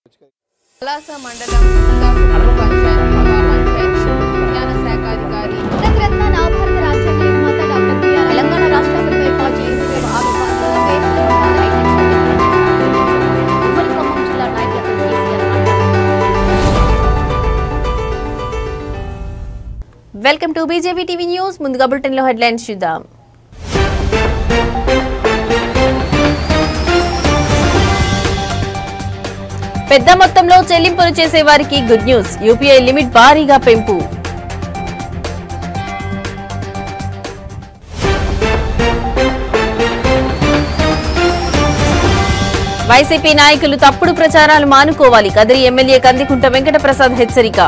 పలాస మండలం పంచాయతీ విజ్ఞాన శాఖ అధికారి రత్న నవభారత రాజ్యాంగ నిర్మాత డాక్టర్ బిఆర్ తెలంగాణ రాష్ట్ర సభ్యులు ఏర్పాటు చేసిన జిల్లా నాయకులు welcome to BJP TV news. ముందుగా బులెటిన్ లో హెడ్లైన్స్ చూద్దాం. పెద్ద మొత్తంలో చెల్లింపులు చేసే వారికి గుడ్ న్యూస్. యూపీఐ లిమిట్ భారీగా పెంపు. వైసీపీ నాయకులు తప్పుడు ప్రచారాలు మానుకోవాలి. కదిరి ఎమ్మెల్యే కందికుంట వెంకటప్రసాద్ హెచ్చరిక.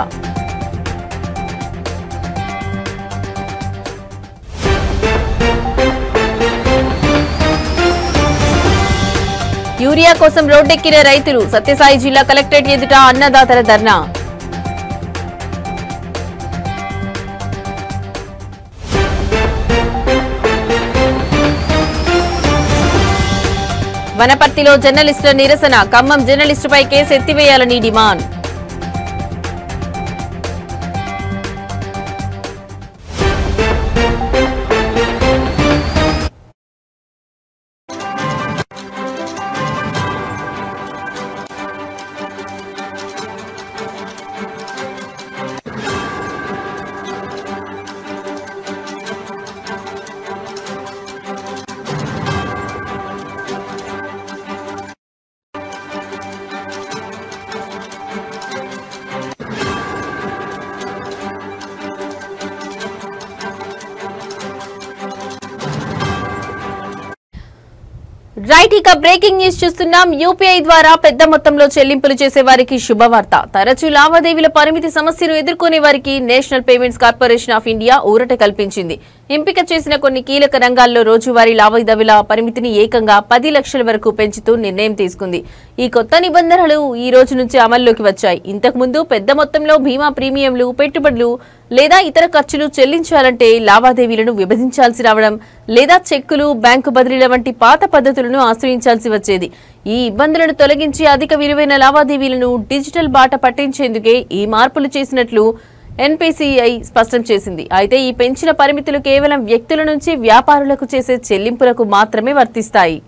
యూరియా కోసం రోడ్డెక్కిన రైతులు. సత్యసాయి జిల్లా కలెక్టరేట్ ఎదుట అన్నదాతల ధర్నా. వనపర్తిలో జర్నలిస్టుల నిరసన. ఖమ్మం జర్నలిస్టుపై కేసు ఎత్తివేయాలని డిమాండ్. రైట్, ఇక బ్రేకింగ్ న్యూస్ చూస్తున్నాం. యూపీఐ ద్వారా పెద్ద మొత్తంలో చెల్లింపులు చేసే వారికి శుభవార్త. తరచూ లావాదేవీల పరిమితి సమస్యను ఎదుర్కొనే వారికి national payments corporation of India ఊరట కల్పించింది. ఎంపిక చేసిన కొన్ని కీలక రంగాల్లో రోజువారీ లావాదేవీల పరిమితిని ఏకంగా 10 లక్షల వరకు పెంచుతూ నిర్ణయం తీసుకుంది. ఈ కొత్త నిబంధనలు ఈ రోజు నుంచి అమల్లోకి వచ్చాయి. ఇంతకుముందు పెద్ద మొత్తంలో బీమా ప్రీమియంలు, పెట్టుబడులు లేదా ఇతర ఖర్చులు చెల్లించాలంటే లావాదేవీలను విభజించాల్సి రావడం లేదా చెక్కులు, బ్యాంకు బదిలీల వంటి పాత పద్ధతులను ఆశ్రయించాల్సి వచ్చేది. ఈ ఇబ్బందులను తొలగించి అధిక విలువైన లావాదేవీలను డిజిటల్ బాట పట్టించేందుకే ఈ మార్పులు చేసినట్లు ఎన్పీసీఐ స్పష్టం చేసింది. అయితే ఈ పెంచిన పరిమితులు కేవలం వ్యక్తుల నుంచి వ్యాపారులకు చేసే చెల్లింపులకు మాత్రమే వర్తిస్తాయి.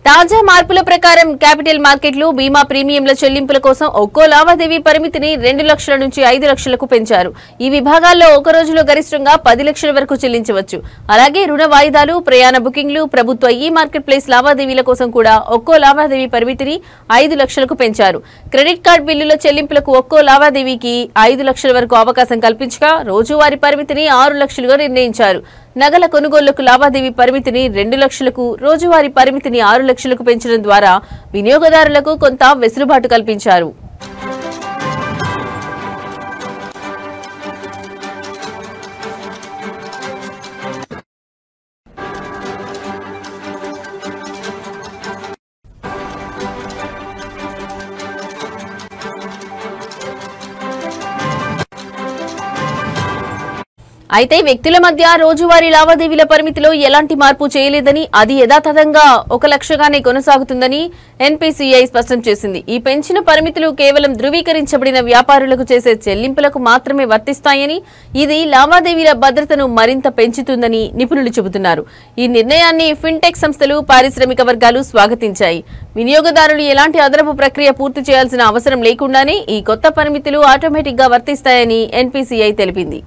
తాజా మార్పుల ప్రకారం క్యాపిటల్ మార్కెట్లు బీమా ప్రీమియంల చెల్లింపుల కోసం ఒక్కో లావాదేవీ పరిమితిని 2 లక్షల నుంచి 5 లక్షలకు పెంచారు. ఈ విభాగాల్లో ఒక రోజులో గరిష్టంగా 10 లక్షల వరకు చెల్లించవచ్చు. అలాగే రుణ వాయిదాలు, ప్రయాణ బుకింగ్లు, ప్రభుత్వ ఈ మార్కెట్ ప్లేస్ లావాదేవీల కోసం కూడా ఒక్కో లావాదేవీ పరిమితిని 5 లక్షలకు పెంచారు. క్రెడిట్ కార్డు బిల్లుల చెల్లింపులకు ఒక్కో లావాదేవీకి 5 లక్షల వరకు అవకాశం కల్పించగా రోజువారీ పరిమితిని 6 లక్షలుగా నిర్ణయించారు. నగల కొనుగోళ్లకు లావాదేవీ పరిమితిని 2 లక్షలకు, రోజువారీ పరిమితిని 6 లక్షలకు పెంచడం ద్వారా వినియోగదారులకు కొంత వెసులుబాటు కల్పించారు. అయితే వ్యక్తుల మధ్య రోజువారీ లావాదేవీల పరిమితిలో ఎలాంటి మార్పు చేయలేదని, అది యథాతథంగా 1 లక్షగానే కొనసాగుతుందని ఎన్పీసీఐ స్పష్టం చేసింది. ఈ పెంచిన పరిమితులు కేవలం ధృవీకరించబడిన వ్యాపారులకు చేసే చెల్లింపులకు మాత్రమే వర్తిస్తాయని, ఇది లావాదేవీల భద్రతను మరింత పెంచుతుందని నిపుణులు చెబుతున్నారు. ఈ నిర్ణయాన్ని ఫిన్టెక్ సంస్థలు, పారిశ్రామిక వర్గాలు స్వాగతించాయి. వినియోగదారులు ఎలాంటి అదనపు ప్రక్రియ పూర్తి చేయాల్సిన అవసరం లేకుండానే ఈ కొత్త పరిమితులు ఆటోమేటిక్ గా వర్తిస్తాయని ఎన్పీసీఐ తెలిపింది.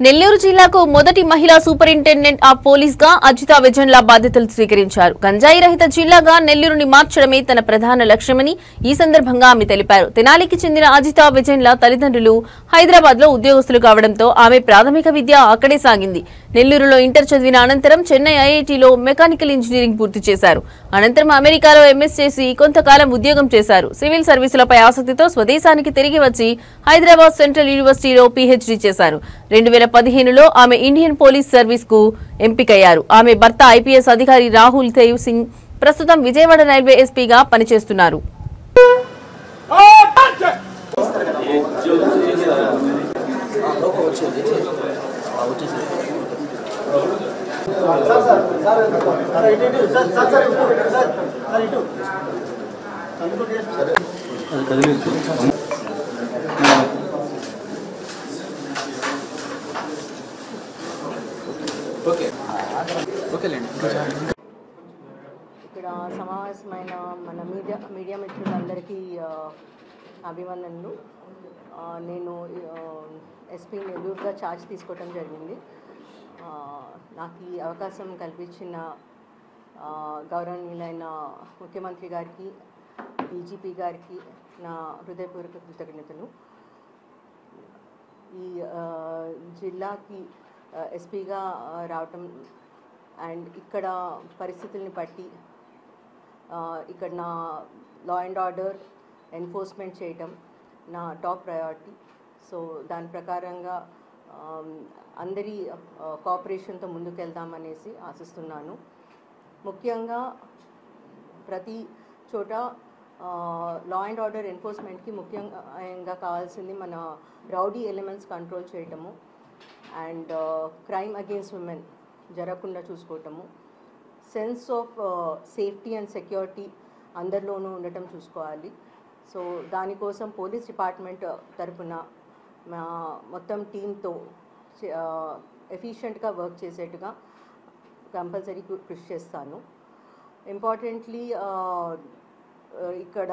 నెల్లూరు జిల్లాకు మొదటి మహిళా సూపరింటెండెంట్ ఆఫ్ పోలీస్ గా అజితా విజన్ల బాధ్యతలు స్వీకరించారు. గంజాయి రహిత జిల్లాగా నెల్లూరుని మార్చడమే తన ప్రధాన లక్ష్యమని ఈ సందర్భంగా ఆమె తెలిపారు. తెనాలికి చెందిన అజితా విజన్ల తల్లిదండ్రులు హైదరాబాద్ లో ఉద్యోగస్తులు కావడంతో ఆమె ప్రాథమిక విద్య అక్కడే సాగింది. నెల్లూరులో ఇంటర్ చదివిన అనంతరం చెన్నై ఐఐటీలో మెకానికల్ ఇంజనీరింగ్ పూర్తి చేశారు. అనంతరం అమెరికాలో ఎంఎస్ చేసి కొంతకాలం ఉద్యోగం చేశారు. సివిల్ సర్వీసులపై ఆసక్తితో స్వదేశానికి తిరిగి వచ్చి హైదరాబాద్ సెంట్రల్ యూనివర్సిటీలో పీహెచ్డీ చేశారు. 2015లో ఆమె ఇండియన్ పోలీస్ సర్వీస్ కు ఎంపికయ్యారు. ఆమె భర్త ఐపీఎస్ అధికారి రాహుల్ దేవ్ సింగ్ ప్రస్తుతం విజయవాడ రైల్వే ఎస్పీగా పనిచేస్తున్నారు. ఇక్కడ సమావేశమైన మన మీడియా మిత్రులందరికీ అభివందనలు. నేను ఎస్పీ నెల్లూరుగా ఛార్జ్ తీసుకోవడం జరిగింది. నాకు ఈ అవకాశం కల్పించిన గౌరవనీయులైన ముఖ్యమంత్రి గారికి, డీజీపీ గారికి నా హృదయపూర్వక కృతజ్ఞతలు. ఈ జిల్లాకి ఎస్పీగా రావటం అండ్ ఇక్కడ పరిస్థితుల్ని బట్టి ఇక్కడ నా లా అండ్ ఆర్డర్ ఎన్ఫోర్స్మెంట్ చేయటం నా టాప్ ప్రయారిటీ. సో దాని ప్రకారంగా అందరి కోఆపరేషన్తో ముందుకెళ్దామనేసి ఆశిస్తున్నాను. ముఖ్యంగా ప్రతి చోట లా అండ్ ఆర్డర్ ఎన్ఫోర్స్మెంట్కి ముఖ్యంగా కావాల్సింది మన రౌడీ ఎలిమెంట్స్ కంట్రోల్ చేయటము అండ్ క్రైమ్ అగేన్స్ట్ విమెన్ జరగకుండా చూసుకోవటము, sense of safety and security అందరిలోనూ ఉండటం చూసుకోవాలి. సో దానికోసం పోలీస్ డిపార్ట్మెంట్ తరఫున మొత్తం టీంతో ఎఫిషియెంట్గా వర్క్ చేసేట్టుగా కంపల్సరీ కృషి చేస్తాను. ఇంపార్టెంట్లీ ఇక్కడ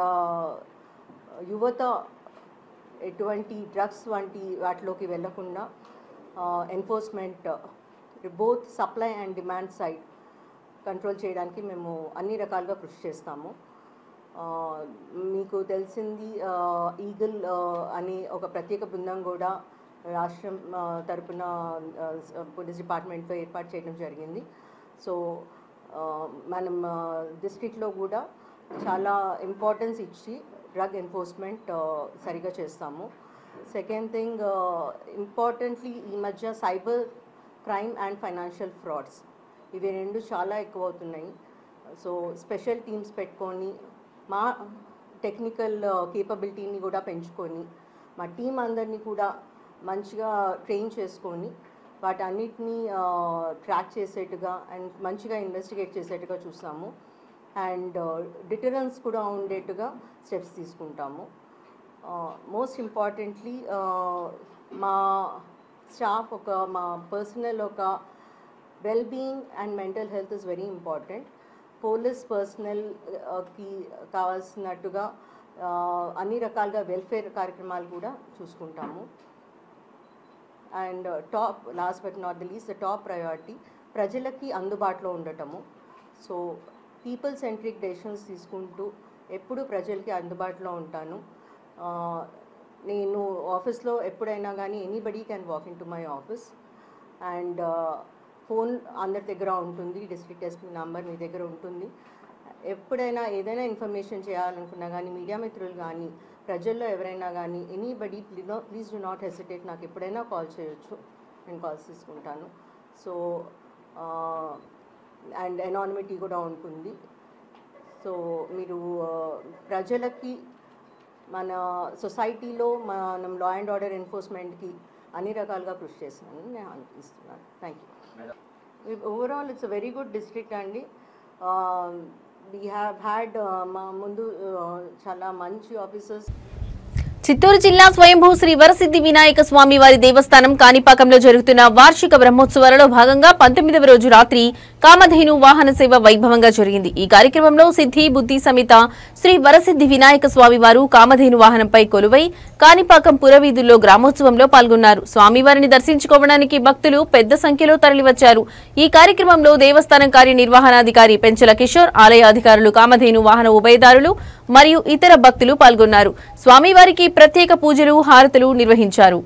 యువత ఎటువంటి డ్రగ్స్ వంటి వాటిలోకి వెళ్లకుండా enforcement both supply and demand side control చేయడానికి మేము అన్ని రకాలుగా కృషి చేస్తాము. మీకు తెలిసింది ఈగల్ అనే ఒక ప్రత్యేక బృందం కూడా రాష్ట్రం తరపున పోలీస్ డిపార్ట్మెంట్లో ఏర్పాటు చేయడం జరిగింది. సో మనం డిస్ట్రిక్ట్లో కూడా చాలా ఇంపార్టెన్స్ ఇచ్చి డ్రగ్ ఎన్ఫోర్స్మెంట్ సరిగా చేస్తాము. సెకండ్ థింగ్, ఇంపార్టెంట్లీ ఈ మధ్య cyber crime and financial frauds ఇవి రెండు చాలా ఎక్కువ అవుతున్నాయి. సో స్పెషల్ టీమ్స్ పెట్టుకొని మా టెక్నికల్ కేపబిలిటీని కూడా పెంచుకొని మా టీం అందరినీ కూడా మంచిగా ట్రైన్ చేసుకొని వాటన్నిటినీ ట్రాక్ చేసేట్టుగా అండ్ మంచిగా ఇన్వెస్టిగేట్ చేసేట్టుగా చూస్తాము అండ్ డిటరెన్స్ కూడా ఉండేట్టుగా స్టెప్స్ తీసుకుంటాము. మోస్ట్ ఇంపార్టెంట్లీ మా స్టాఫ్ మా పర్సనల్ ఒక wellbeing and mental health is very important. Police పర్సనల్కి కావాల్సినట్టుగా అన్ని రకాలుగా వెల్ఫేర్ కార్యక్రమాలు కూడా చూసుకుంటాము. And last but not the least, the top priority ప్రజలకి అందుబాటులో ఉండటము. సో పీపుల్ సెంట్రిక్ డెసిషన్స్ తీసుకుంటూ ఎప్పుడు ప్రజలకి అందుబాటులో ఉంటాను. నేను ఆఫీస్లో ఎప్పుడైనా కానీ anybody can walk in to my office and phone అందరి దగ్గర ఉంటుంది, డిస్ట్రిక్ట్ ఎస్పీ నంబర్ మీ దగ్గర ఉంటుంది. ఎప్పుడైనా ఏదైనా ఇన్ఫర్మేషన్ చేయాలనుకున్నా కానీ మీడియా మిత్రులు కానీ ప్రజల్లో ఎవరైనా కానీ anybody please do not hesitate, నాకు ఎప్పుడైనా కాల్ చేయొచ్చు, నేను కాల్స్ తీసుకుంటాను. సో అండ్ ఎనానిమిటీ కూడా ఉంటుంది. సో మీరు ప్రజలకి మన సొసైటీలో మనం లా అండ్ ఆర్డర్ ఎన్ఫోర్స్మెంట్కి అన్ని రకాలుగా కృషి చేస్తున్నాను నేను అనిపిస్తున్నాను. Thank you. Overall it's a very good district అండి. వీ హ్యావ్ హ్యాడ్ మా ముందు చాలా మంచి ఆఫీసర్స్. చిత్తూరు జిల్లా స్వయంభూ శ్రీ వరసిద్ధి వినాయక స్వామి వారి దేవస్థానం కాణిపాకంలో జరుగుతున్న వార్షిక బ్రహ్మోత్సవాలలో భాగంగా 19వ రోజు రాత్రి కామధేను వాహన సేవ వైభవంగా జరిగింది. ఈ కార్యక్రమంలో సిద్ధి బుద్ధి సమేత శ్రీ వరసిద్ధి వినాయక స్వామి వారు కామధేను వాహనంపై కొలువై కాణిపాకం పురవీధుల్లో గ్రామోత్సవంలో పాల్గొన్నారు. స్వామివారిని దర్శించుకోవడానికి భక్తులు పెద్ద సంఖ్యలో తరలివచ్చారు. ఈ కార్యక్రమంలో దేవస్థానం కార్యనిర్వహణాధికారి పెంచల కిషోర్, ఆలయ అధికారులు, కామధేను వాహన ఉభయదారులు మరియు ఇతర భక్తులు పాల్గొన్నారు. స్వామివారికి ప్రత్యేక పూజలు, హారతులు నిర్వహించారు.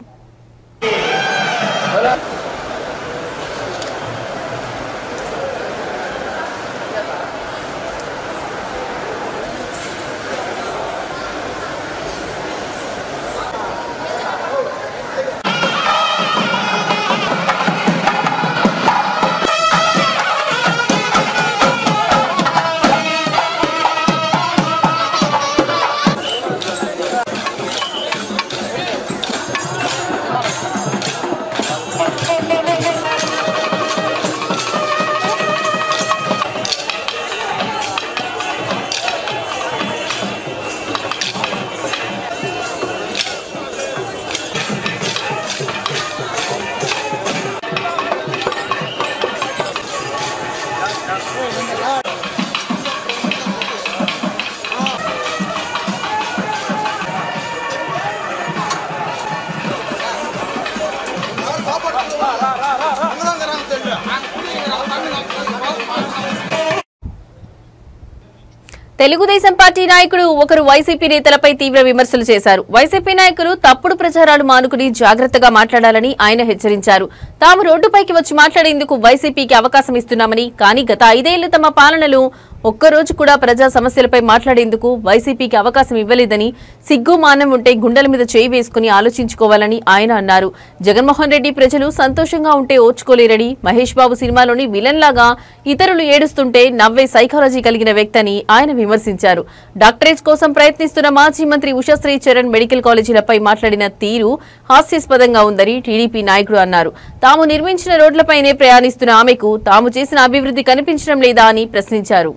తెలుగుదేశం పార్టీ నాయకుడు ఒకరు వైసీపీ నేతలపై తీవ్ర విమర్శలు చేశారు. వైసీపీ నాయకులు తప్పుడు ప్రచారాలు మానుకుని జాగ్రత్తగా మాట్లాడాలని ఆయన హెచ్చరించారు. తాము రోడ్డుపైకి వచ్చి మాట్లాడేందుకు వైసీపీకి అవకాశం ఇస్తున్నామని, కానీ గత 5 ఏళ్లు తమ పాలనలో ఒక్కరోజు కూడా ప్రజా సమస్యలపై మాట్లాడేందుకు వైసీపీకి అవకాశం ఇవ్వలేదని, సిగ్గు మానం ఉంటే గుండెల మీద చేయి వేసుకుని ఆలోచించుకోవాలని ఆయన అన్నారు. జగన్మోహన్ రెడ్డి ప్రజలు సంతోషంగా ఉంటే ఓర్చుకోలేరని, మహేష్ బాబు సినిమాలోని విలన్ లాగా ఇతరులు ఏడుస్తుంటే నవ్వే సైకాలజీ కలిగిన వ్యక్తని ఆయన విమర్శించారు. డాక్టరేట్ కోసం ప్రయత్నిస్తున్న మాజీ మంత్రి ఉషశ్రీ చరణ్ మెడికల్ కాలేజీలపై మాట్లాడిన తీరు హాస్యాస్పదంగా ఉందని టీడీపీ నాయకుడు అన్నారు. తాము నిర్మించిన రోడ్లపైనే ప్రయాణిస్తున్న ఆమెకు తాము చేసిన అభివృద్ధి కనిపించడం లేదా అని ప్రశ్నించారు.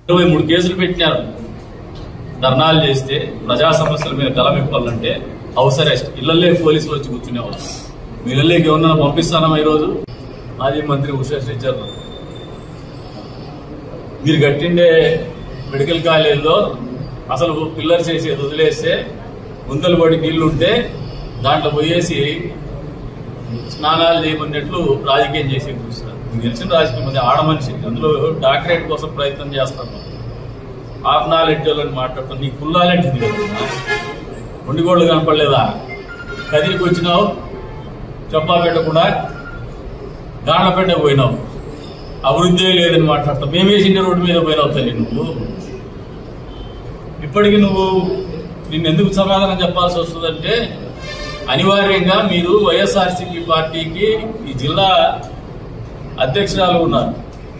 23 కేసులు పెట్టినారు. ధర్నాలు చేస్తే ప్రజా సమస్యల మీద గలమెప్పాలంటే హౌస్ అరెస్ట్, ఇళ్లలే పోలీసులు వచ్చి కూర్చునేవాళ్ళు. మీ ఇళ్లలోకి ఏమన్నా పంపిస్తానమ్మా? ఈరోజు మాజీ మంత్రి ఉషశ్రీ చరణ్, మీరు కట్టిండే మెడికల్ కాలేజీలో అసలు పిల్లర్స్ చేసేది వదిలేస్తే గుంతలు పడి నీళ్లుంటే దాంట్లో పోయేసి స్నానాలు చేయమన్నట్లు రాజకీయం చేసే చూస్తారు. మీకు తెలిసిన రాజకీయం అది ఆడమనిషి, అందులో డాక్టరేట్ కోసం ప్రయత్నం చేస్తాను. హాఫ్ నాలెడ్జ్ అని మాట్లాడతాను. నీకు ఫుల్ నాలెడ్జ్ ఉంది కదా, ఒండిగోళ్ళు కనపడలేదా? కదిరికి వచ్చినావు, చెప్పా పెట్టకుండా గాండ్లపేట పోయినావు, అభివృద్ధి లేదని మాట్లాడతావు. మేమేసిన రోడ్డు మీద పోయినావు తల్లి. నువ్వు ఇప్పటికీ నిన్ను ఎందుకు సమాధానం చెప్పాల్సి వస్తుందంటే, అనివార్యంగా మీరు వైఎస్ఆర్సీపీ పార్టీకి ఈ జిల్లా అధ్యక్షురాలు ఉన్నారు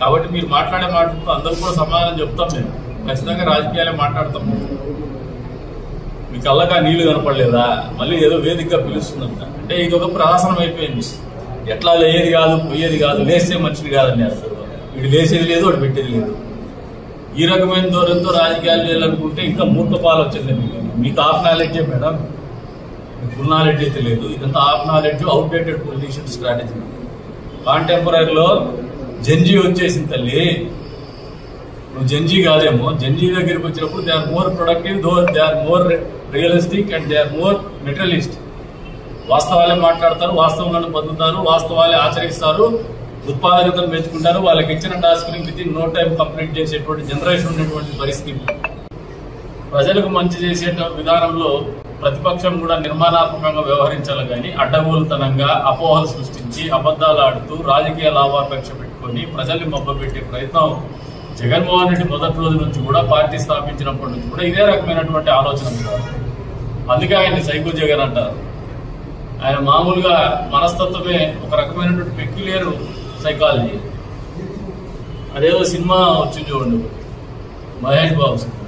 కాబట్టి మీరు మాట్లాడే మాటలు అందరూ కూడా సమాధానం చెప్తాం. మేము ఖచ్చితంగా రాజకీయాలే మాట్లాడతాము. మీ కళ్ళగా నీళ్లు కనపడలేదా? మళ్ళీ ఏదో వేదికగా పిలుస్తుందంట. అంటే ఇది ఒక ప్రహసనం అయిపోయింది. ఎట్లా లేయేది కాదు, పోయేది కాదు, లేస్తే మంచిది కాదన్నారు. వీడు లేసేది లేదు, వాడు పెట్టేది లేదు. ఈ రకమైన ధోరణితో రాజకీయాలు చేయాలనుకుంటే ఇంకా మూర్ఖపాలు వచ్చింది. మీకు హాఫ్ నాలెడ్జే మేడం, ఫుల్ నాలెడ్జ్ అయితే లేదు. ఇదంతా half knowledge, outdated politician strategy. కాంటెంపరీలో జెన్జీ వచ్చేసింది తల్లి. నువ్వు జెన్జీ కాదేమో. జెన్జీ దగ్గరికి వచ్చినప్పుడు they are more productive, they are more realistic and they are more materialist. వాస్తవాలే మాట్లాడతారు, వాస్తవాలను పొందుతారు, వాస్తవాలే ఆచరిస్తారు, ఉత్పాదకతను పెంచుకుంటారు. వాళ్ళకి ఇచ్చిన టాస్క్ ని within no time complete చేసేటువంటి జనరేషన్ ఉన్నటువంటి పరిస్థితి. ప్రజలకు మంచి చేసే విధానంలో ప్రతిపక్షం కూడా నిర్మాణాత్మకంగా వ్యవహరించాలి కానీ అడ్డగోలుతనంగా అపోహలు సృష్టించి అబద్దాలు ఆడుతూ రాజకీయ లాభాపేక్ష పెట్టుకుని ప్రజల్ని మభ్యపెట్టే ప్రయత్నం జగన్మోహన్ రెడ్డి మొదటి రోజు నుంచి కూడా, పార్టీ స్థాపించినప్పటి నుంచి కూడా ఇదే రకమైనటువంటి ఆలోచన ఉంది. అందుకే ఆయన సైకో జగన్ అంటారు. ఆయన మామూలుగా మనస్తత్వమే ఒక రకమైనటువంటి పెక్యులియర్ సైకాలజీ. అదేదో సినిమా వచ్చి చూడండి, మహేష్ బాబు సినిమా,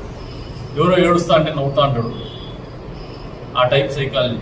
ఎవరో ఏడుస్తా అంటే నవ్వుతా అంటాడు, ఆ టైప్ సైకాలజీ.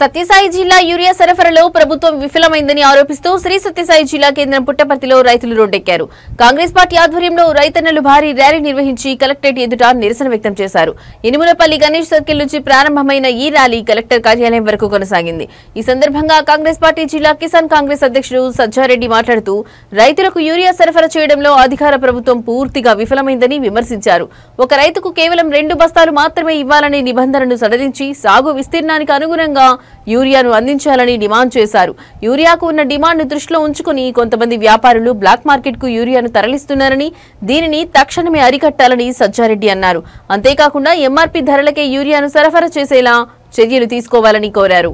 సత్యసాయి జిల్లా యూరియా సరఫరాలో ప్రభుత్వం విఫలమైందని ఆరోపిస్తూ శ్రీ సత్యసాయి జిల్లా కేంద్రం పుట్టపర్తిలో రైతులు రోడ్డెక్కారు. కాంగ్రెస్ పార్టీ ఆధ్వర్యంలో రైతన్నలు భారీ ర్యాలీ నిర్వహించి కలెక్టరేట్ ఎదుట నిరసన వ్యక్తం చేశారు. ఇనుములపల్లి గణేష్ సర్కిల్ నుంచి ప్రారంభమైన ఈ ర్యాలీ కలెక్టర్ కార్యాలయం వరకు కొనసాగింది. ఈ సందర్భంగా కాంగ్రెస్ పార్టీ జిల్లా కిసాన్ కాంగ్రెస్ అధ్యక్షుడు సజ్జారెడ్డి మాట్లాడుతూ రైతులకు యూరియా సరఫరా చేయడంలో అధికార ప్రభుత్వం పూర్తిగా విఫలమైందని విమర్శించారు. ఒక రైతుకు కేవలం 2 బస్తాలు మాత్రమే ఇవ్వాలనే నిబంధనను సడలించి సాగు విస్తీర్ణానికి అనుగుణంగా యూరియాను అందించాలని డిమాండ్ చేశారు. యూరియాకు ఉన్న డిమాండ్ను దృష్టిలో ఉంచుకుని కొంతమంది వ్యాపారులు బ్లాక్ మార్కెట్కు యూరియాను తరలిస్తున్నారని, దీనిని తక్షణమే అరికట్టాలని సజ్జారెడ్డి అన్నారు. అంతేకాకుండా ఎంఆర్పీ ధరలకే యూరియాను సరఫరా చేసేలా చర్యలు తీసుకోవాలని కోరారు.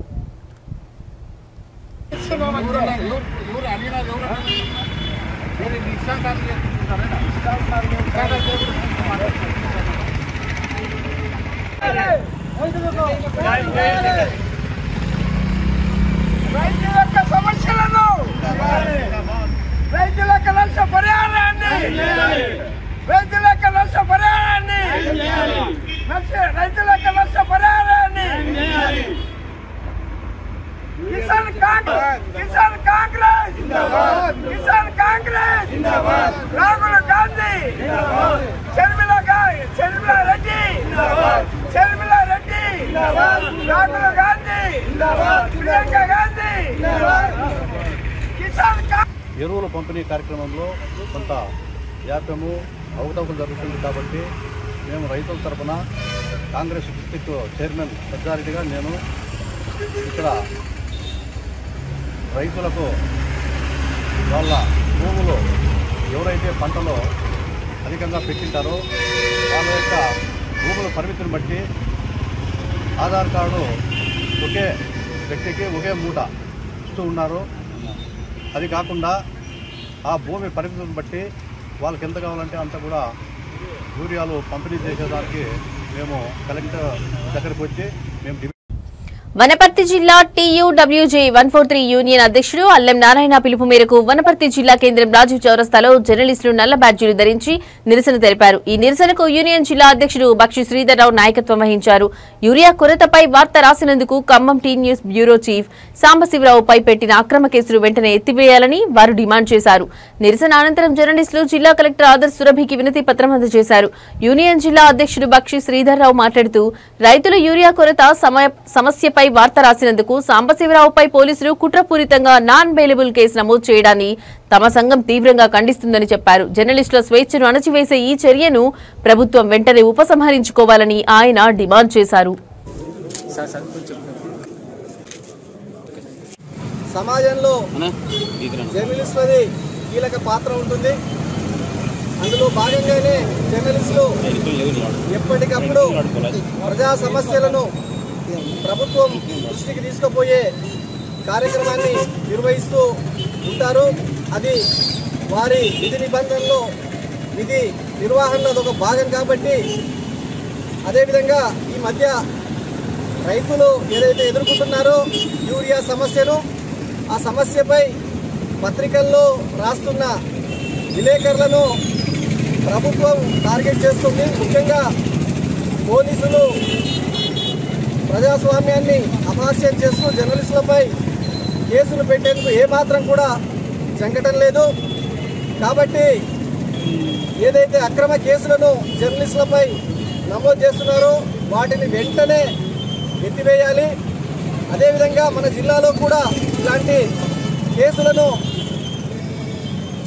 రైతుల సమస్యలను రైతులకు నష్టపరిహారాన్ని రైతులకు నష్టపరిహారాన్ని కిసాన్ కాంగ్రెస్ రాహుల్ గాంధీ షర్మిలా రెడ్డి రాహుల్ గాంధీ ప్రియాంక గాంధీ కిసాన్ ఎరువుల పంపిణీ కార్యక్రమంలో కొంత జాప్యము అవకతవకలు జరుగుతుంది కాబట్టి మేము రైతుల తరఫున కాంగ్రెస్ డిస్ట్రిక్ట్ చైర్మన్ సజ్జారెడ్డిగా నేను ఇక్కడ రైతులకు వాళ్ళ భూములు ఎవరైతే పంటలో అధికంగా పెట్టింటారో వాళ్ళ యొక్క భూముల పరిమితిని బట్టి ఆధార్ కార్డు ఒకే వ్యక్తికి ఒకే మూట ఇస్తూ ఉన్నారు. అది కాకుండా ఆ భూమి పరిమితిని బట్టి వాళ్ళకి ఎంత కావాలంటే అంత కూడా యూరియాలు పంపిణీ చేసేదానికి మేము కలెక్టర్ దగ్గరికి వచ్చి మేము వనపర్తి జిల్లా TUWJ 143 యూనియన్ అధ్యక్షుడు అల్లెం నారాయణ పిలుపు మేరకు వనపర్తి జిల్లా కేంద్రం రాజీవ్ చౌరస్తాలో జర్నలిస్టులు నల్ల బ్యాడ్జీలు ధరించి నిరసన తెలిపారు. ఈ నిరసనకు యూనియన్ జిల్లా అధ్యక్షుడు బక్షి శ్రీధర్రావు నాయకత్వం వహించారు. యూరియా కొరతపై వార్త రాసినందుకు Khammam T news bureau chief సాంబశివరావుపై పెట్టిన అక్రమ కేసులు వెంటనే ఎత్తివేయాలని వారు డిమాండ్ చేశారు. నిరసన అనంతరం జర్నలిస్టులు జిల్లా కలెక్టర్ ఆదర్శ్ సురభికి వినతి పత్రం అందజేశారు. యూనియన్ జిల్లా అధ్యక్షుడు బక్షి శ్రీధర్రావు మాట్లాడుతూ రైతుల యూరియా కొరత సమస్యపై వార్త రాసినందుకు సాంబశివరావుపై పోలీసులు కుట్రపూరితంగా నాన్ బెయిలబుల్ కేసు నమోదు చేయడాన్ని తమ సంఘం తీవ్రంగా ఖండిస్తుందని చెప్పారు. జర్నలిస్టుల స్వేచ్ఛను అణచివేసే ఈ చర్యను ప్రభుత్వం వెంటనే ఉపసంహరించుకోవాలని ఆయన డిమాండ్ చేశారు. సమాజంలో జర్నలిస్టులది కీలక పాత్ర ఉంటుంది. అందులో భాగంగానే జర్నలిస్టులు ఎప్పటికప్పుడు ప్రజా సమస్యలను ప్రభుత్వం దృష్టికి తీసుకుపోయే కార్యక్రమాన్ని నిర్వహిస్తూ ఉంటారు. అది వారి విధి నిబంధనలో విధి నిర్వహణలో ఒక భాగం కాబట్టి, అదేవిధంగా ఈ మధ్య రైతులు ఏదైతే ఎదుర్కొంటున్నారో యూరియా సమస్యను, ఆ సమస్యపై పత్రికల్లో రాస్తున్న విలేకరులను ప్రభుత్వం టార్గెట్ చేస్తుంది. ముఖ్యంగా పోలీసులు ప్రజాస్వామ్యాన్ని అపహాస్యం చేస్తూ జర్నలిస్టులపై కేసులు పెట్టేందుకు ఏమాత్రం కూడా జంకటం లేదు. కాబట్టి ఏదైతే అక్రమ కేసులను జర్నలిస్టులపై నమోదు చేస్తున్నారో వాటిని వెంటనే ఎత్తివేయాలి. అదేవిధంగా మన జిల్లాలో కూడా ఇలాంటి కేసులను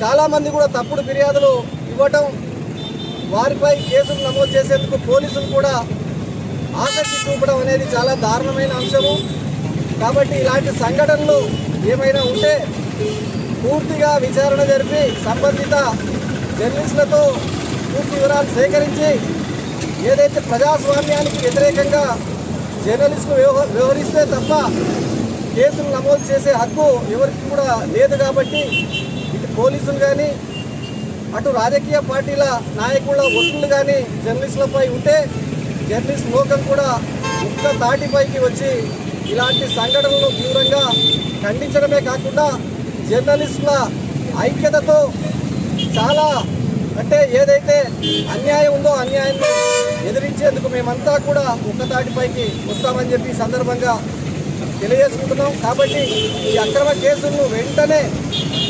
చాలామంది కూడా తప్పుడు ఫిర్యాదులు ఇవ్వటం, వారిపై కేసులు నమోదు చేసేందుకు పోలీసులు కూడా ఆసక్తి చూపడం అనేది చాలా దారుణమైన అంశము. కాబట్టి ఇలాంటి సంఘటనలు ఏమైనా ఉంటే పూర్తిగా విచారణ జరిపి సంబంధిత జర్నలిస్టులతో పూర్తి వివరాలు సేకరించి ఏదైతే ప్రజాస్వామ్యానికి వ్యతిరేకంగా జర్నలిస్టులు వ్యవహరిస్తే తప్ప కేసులు నమోదు చేసే హక్కు ఎవరికి కూడా లేదు. కాబట్టి ఇటు పోలీసులు కానీ అటు రాజకీయ పార్టీల నాయకుల ఒత్తిళ్లు కానీ జర్నలిస్టులపై ఉంటే జర్నలిస్ట్ లోకం కూడా ఒక్క తాటిపైకి వచ్చి ఇలాంటి సంఘటనలను తీవ్రంగా ఖండించడమే కాకుండా జర్నలిస్టుల ఐక్యతతో చాలా అంటే ఏదైతే అన్యాయం ఉందో అన్యాయాన్ని ఎదిరించేందుకు మేమంతా కూడా ఒక్క తాటిపైకి వస్తామని చెప్పి సందర్భంగా తెలియజేసుకుంటున్నాం. కాబట్టి ఈ అక్రమ కేసులను వెంటనే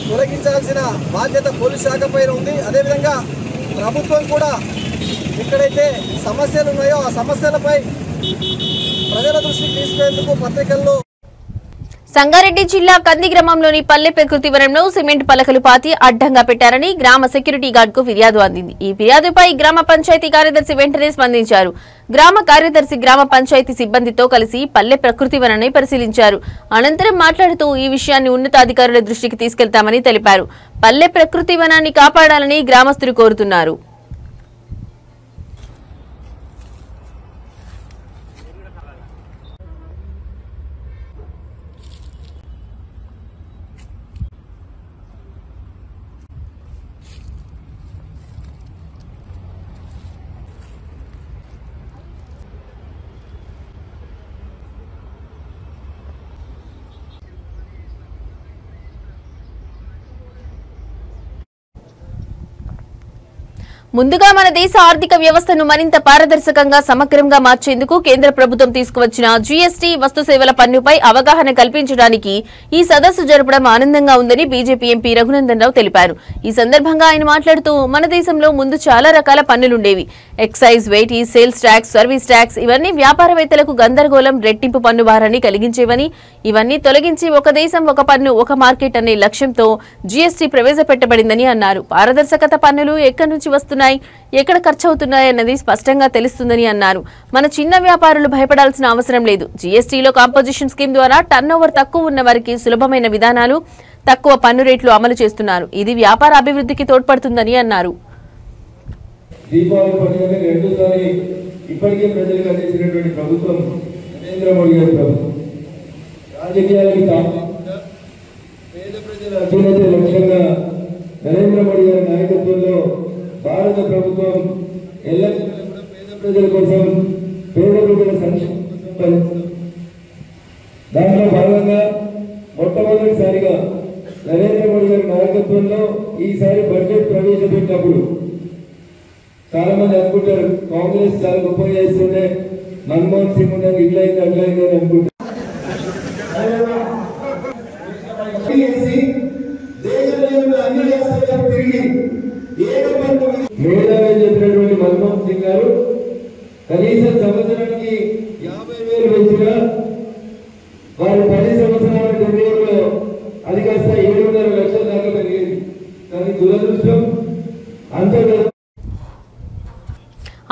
తొలగించాల్సిన బాధ్యత పోలీస్ శాఖ పైన ఉంది. అదేవిధంగా ప్రభుత్వం కూడా ఎక్కడైతే సమస్యలు ఉన్నాయో ఆ సమస్యలపై ప్రజల దృష్టికి తీసుకునేందుకు పత్రికల్లో. సంగారెడ్డి జిల్లా కంది గ్రామంలోని పల్లె ప్రకృతి వనంలో సిమెంట్ పలకలు పాతి అడ్డంగా పెట్టారని గ్రామ సెక్యూరిటీ గార్డ్ కు ఫిర్యాదు అందింది. ఈ ఫిర్యాదుపై గ్రామ పంచాయతీ కార్యదర్శి వెంటనే స్పందించారు. గ్రామ కార్యదర్శి గ్రామ పంచాయతీ సిబ్బందితో కలిసి పల్లె ప్రకృతి వనాన్ని పరిశీలించారు. అనంతరం మాట్లాడుతూ ఈ విషయాన్ని ఉన్నతాధికారుల దృష్టికి తీసుకెళ్తామని తెలిపారు. పల్లె ప్రకృతి వనాన్ని కాపాడాలని గ్రామస్తులు కోరుతున్నారు. ముందుగా మన దేశ ఆర్థిక వ్యవస్థను మరింత పారదర్శకంగా సమగ్రంగా మార్చేందుకు కేంద్ర ప్రభుత్వం తీసుకువచ్చిన జీఎస్టీ వస్తు సేవల పన్నుపై అవగాహన కల్పించడానికి ఈ సదస్సు జరపడం ఆనందంగా ఉందని బీజేపీ ఎంపీ రఘునందన్ రావు తెలిపారు. ఈ సందర్భంగా ఆయన మాట్లాడుతూ మన దేశంలో ముందు చాలా రకాల పన్నులుండేవి. Excise, VAT, sales tax, service tax ఇవన్నీ వ్యాపారవేత్తలకు గందరగోళం, రెట్టింపు పన్ను భారాన్ని కలిగించేవని, ఇవన్నీ తొలగించి ఒక దేశం ఒక పన్ను ఒక మార్కెట్ అనే లక్ష్యంతో జీఎస్టీ ప్రవేశపెట్టబడిందని అన్నారు. పారదర్శకత పన్నులు ఎక్కడి నుంచి వస్తున్నాయి, ఎక్కడ ఖర్చవుతున్నాయన్నది స్పష్టంగా తెలుస్తుందని అన్నారు. మన చిన్న వ్యాపారులు భయపడాల్సిన అవసరం లేదు. జీఎస్టీలో కాంపోజిషన్ స్కీమ్ ద్వారా టర్నోవర్ తక్కువ ఉన్న వారికి సులభమైన విధానాలు, తక్కువ పన్ను రేట్లు అమలు చేస్తున్నారు. ఇది వ్యాపార అభివృద్ధికి తోడ్పడుతుందని అన్నారు. దీపావళి పండుగని రెండోసారి ఇప్పటికే ప్రజలకు అందించినటువంటి ప్రభుత్వం నరేంద్ర మోడీ గారి ప్రభుత్వం. రాజకీయాలకు తాకుండా పేద ప్రజల అభ్యున్నతి లక్ష్యంగా నరేంద్ర మోడీ గారి నాయకత్వంలో భారత ప్రభుత్వం ఎల్లప్పుడూ పేద ప్రజల కోసం, పేద ప్రజల సంక్షేమం కోసం పనిచేస్తుంది. దాంట్లో భాగంగా మొట్టమొదటిసారిగా నరేంద్ర మోడీ గారి నాయకత్వంలో ఈసారి బడ్జెట్ ప్రవేశపెట్టినప్పుడు చాలా మంది అనుకుంటారు కాంగ్రెస్ చాలా గొప్ప చేస్తుంటే మన్మోహన్ సింగ్ ఉండే ఇట్లయింది అట్లయింది అని అనుకుంటారు. మేధావి చెప్పినటువంటి మన్మోహన్ సింగ్ గారు కనీసం సంవత్సరానికి 50,000 పెంచినా వారు 10 సంవత్సరాల టెన్యూర్లో అది కాస్త 7.5 లక్షల దాకా పెరిగింది. కానీ దురదృష్టం అంతర్గత.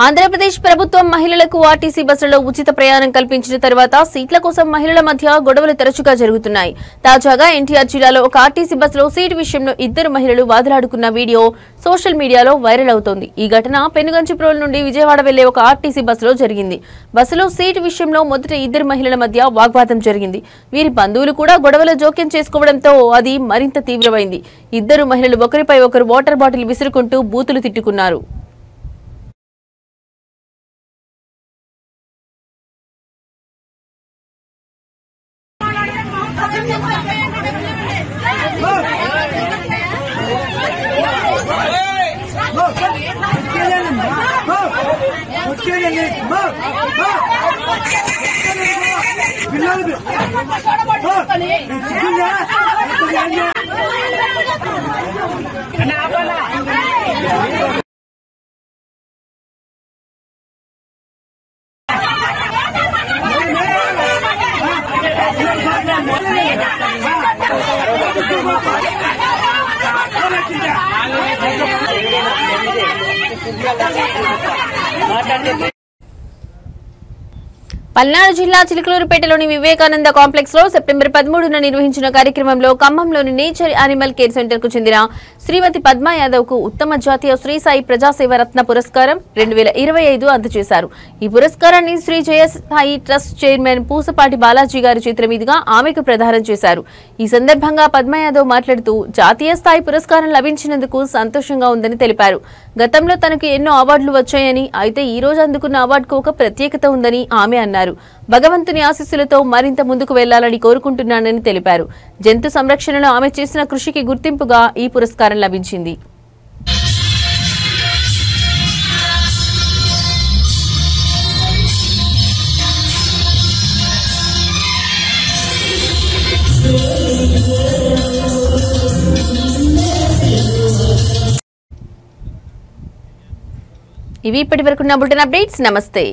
ఆంధ్రప్రదేశ్ ప్రభుత్వం మహిళలకు ఆర్టీసీ బస్సులలో ఉచిత ప్రయాణం కల్పించిన తర్వాత సీట్ల కోసం మహిళల మధ్య గొడవలు తరచుగా జరుగుతున్నాయి. తాజాగా ఎన్టీఆర్ జిల్లాలో ఒక ఆర్టీసీ బస్సులో సీటు విషయంలో 2 మహిళలు వాదులాడుకున్న వీడియో సోషల్ మీడియాలో వైరల్ అవుతోంది. ఈ ఘటన పెనుగంచిప్రోలు నుండి విజయవాడ వెళ్లే ఒక ఆర్టీసీ బస్సులో జరిగింది. బస్సులో సీటు విషయంలో మొదట 2 మహిళల మధ్య వాగ్వాదం జరిగింది. వీరి బంధువులు కూడా గొడవలో జోక్యం చేసుకోవడంతో అది మరింత తీవ్రమైంది. 2 మహిళలు ఒకరిపై ఒకరు వాటర్ బాటిల్ విసురుకుంటూ బూతులు తిట్టుకున్నారు. పల్నాడు జిల్లా చిలుకలూరుపేటలోని వివేకానంద కాంప్లెక్స్ లో సెప్టెంబర్ 13న నిర్వహించిన కార్యక్రమంలో ఖమ్మంలోని నేచర్ యానిమల్ కేర్ సెంటర్ కు చెందిన శ్రీమతి పద్మా యాదవ్ కు ఉత్తమ జాతీయ శ్రీ సాయి ప్రజాసేవ రత్న పురస్కారం 2025 అందజేశారు. ఈ పురస్కారాన్ని శ్రీ జయసాయి ట్రస్ట్ చైర్మన్ పూసపాటి బాలాజీ గారి చేతుల మీదుగా ఆమెకు ప్రదానం చేశారు. ఈ సందర్భంగా పద్మా యాదవ్ మాట్లాడుతూ జాతీయ స్థాయి పురస్కారం లభించినందుకు సంతోషంగా ఉందని తెలిపారు. గతంలో తనకు ఎన్నో అవార్డులు వచ్చాయని, అయితే ఈ రోజు అందుకున్న అవార్డుకు ఒక ప్రత్యేకత ఉందని ఆమె అన్నారు. భగవంతుని ఆశీస్సులతో మరింత ముందుకు వెళ్లాలని కోరుకుంటున్నానని తెలిపారు. జంతు సంరక్షణలో ఆమె చేసిన కృషికి గుర్తింపుగా ఈ పురస్కారం లభించింది. ఇవి ఇప్పటి వరకు నా బులెటిన్ అప్డేట్స్. నమస్తే.